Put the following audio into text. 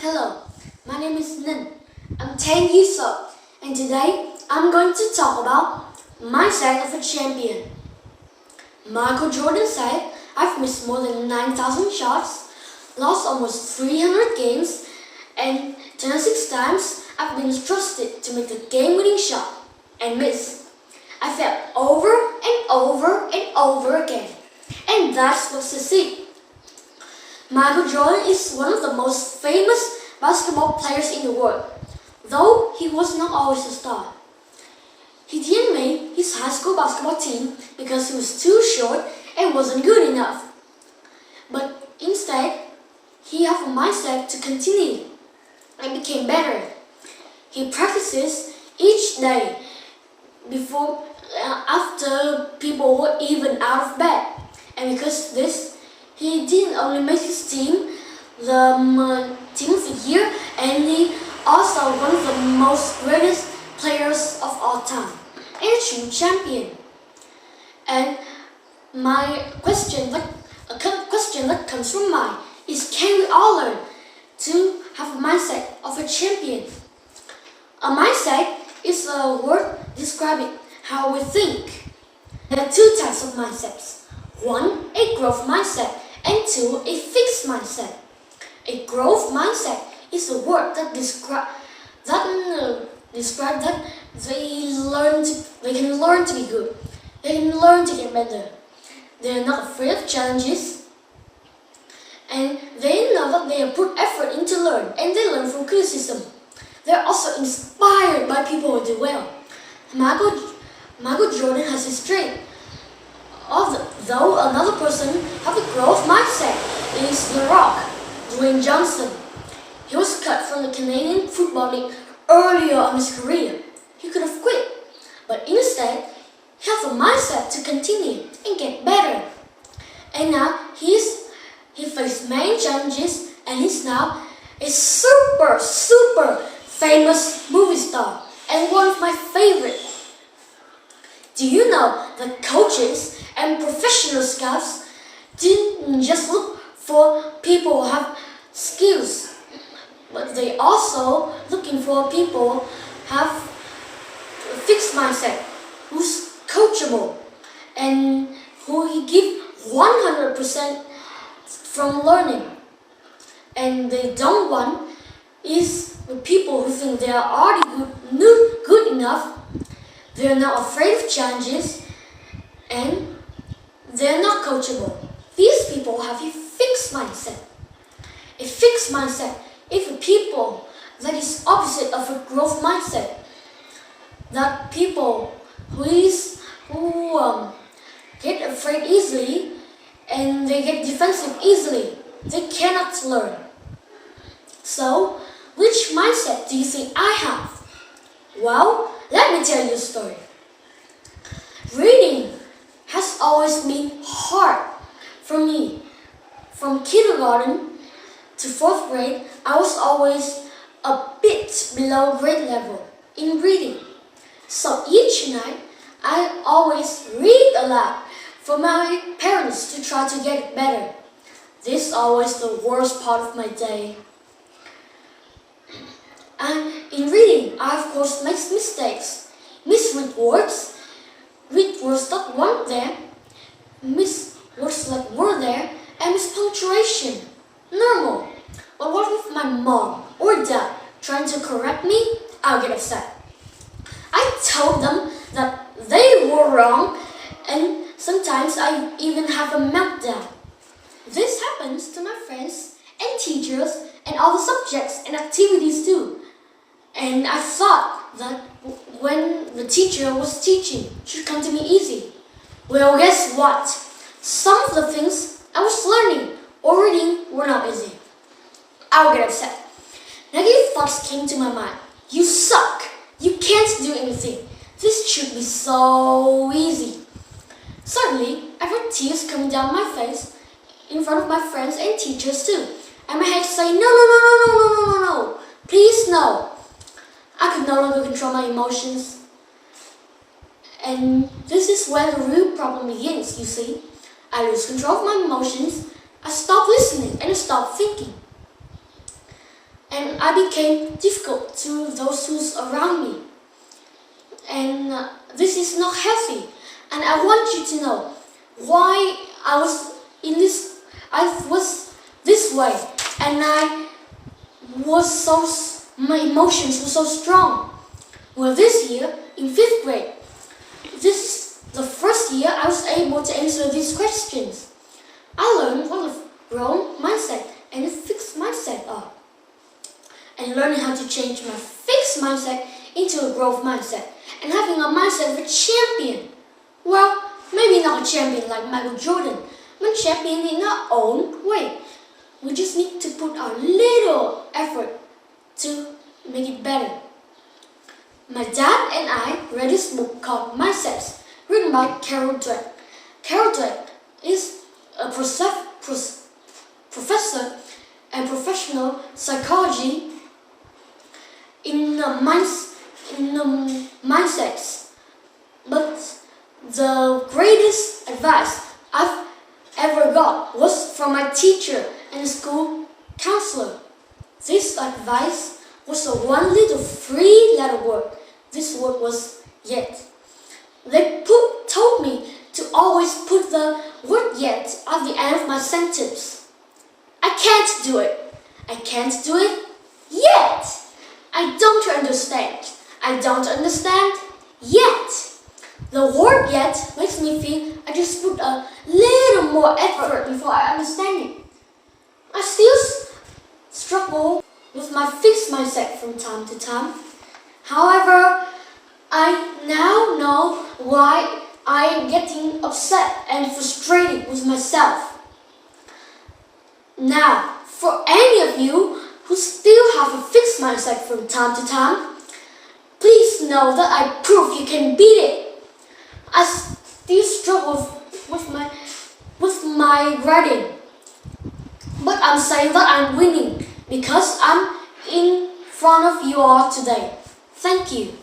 Hello, my name is Nin. I'm 10 years old, and today I'm going to talk about mindset of a champion. Michael Jordan said, "I've missed more than 9,000 shots, lost almost 300 games, and 26 times I've been trusted to make the game-winning shot and miss. I failed over and over and over again, and that's what succeed." Michael Jordan is one of the most famous basketball players in the world, though he was not always a star. He didn't make his high school basketball team because he was too short and wasn't good enough. But instead, he had a mindset to continue and became better. He practices each day after people were even out of bed. And because of this, he didn't only make his team the team of the year, and he also one of the most greatest players of all time and a true champion. And my question that comes from mind is, can we all learn to have a mindset of a champion? A mindset is a word describing how we think. There are two types of mindsets. One, a growth mindset, and two, a fixed mindset. A growth mindset is a word that describes that they can learn to be good. They can learn to get better. They are not afraid of challenges, and they know that they have put effort into learn, and they learn from criticism. They are also inspired by people who do well. Michael Jordan has his strength. Though another person has a growth mindset is The Rock, Dwayne Johnson. He was cut from the Canadian Football League earlier in his career. He could have quit, but instead, he has a mindset to continue and get better. And now he faced many challenges, and he's now a super famous movie star and one of my favorites. Do you know that coaches and professional scouts didn't just look for people who have skills, but they also looking for people who have a fixed mindset, who's coachable, and who he give 100% from learning. And they don't want is the people who think they are already good enough. They are not afraid of challenges, and they're not coachable. These people have a fixed mindset. A fixed mindset is a people that is opposite of a growth mindset. That people who get afraid easily, and they get defensive easily. They cannot learn. So, which mindset do you think I have? Well, let me tell you a story. Reading has always been hard for me. From kindergarten to 4th grade, I was always a bit below grade level in reading. So each night, I always read a lot for my parents to try to get better. This is always the worst part of my day. And in reading, I of course make mistakes. Misread words that weren't there, miss words that were there, and miss punctuation. Normal. But what if my mom or dad trying to correct me? I'll get upset. I told them that they were wrong, and sometimes I even have a meltdown. This happens to my friends and teachers and other subjects and activities too. And I thought that when the teacher was teaching, it should come to me easy. Well, guess what? Some of the things I was learning or reading were not easy. I would get upset. Negative thoughts came to my mind. You suck. You can't do anything. This should be so easy. Suddenly, I felt tears coming down my face in front of my friends and teachers too. And my head saying, no, please no. I could no longer control my emotions. And this is where the real problem begins, you see. I lose control of my emotions, I stop listening and I stop thinking. And and I became difficult to those who's around me. And this is not healthy. And I want you to know why I was this way, and my emotions were so strong. Well, this year in 5th grade, this is the first year I was able to answer these questions. I learned what a growth mindset and a fixed mindset are, and learning how to change my fixed mindset into a growth mindset, and having a mindset of a champion. Well, maybe not a champion like Michael Jordan, but a champion in our own way. We just need to put our little effort to make it better. My dad and I read this book called Mindsets, written by Carol Dweck. Carol Dweck is a professor and professional psychology in mindsets. But the greatest advice I've ever got was from my teacher and school counselor. This advice was a one little 3-letter word. This word was yet. They told me to always put the word yet at the end of my sentence. I can't do it. I can't do it yet. I don't understand. I don't understand yet. The word yet makes me feel I just put a little more effort before I understand it. I still struggle with my fixed mindset from time to time. However, I now know why I am getting upset and frustrated with myself. Now, for any of you who still have a fixed mindset from time to time, please know that I prove you can beat it. I still struggle with my writing, but I'm saying that I'm winning because I'm in front of you all today. Thank you.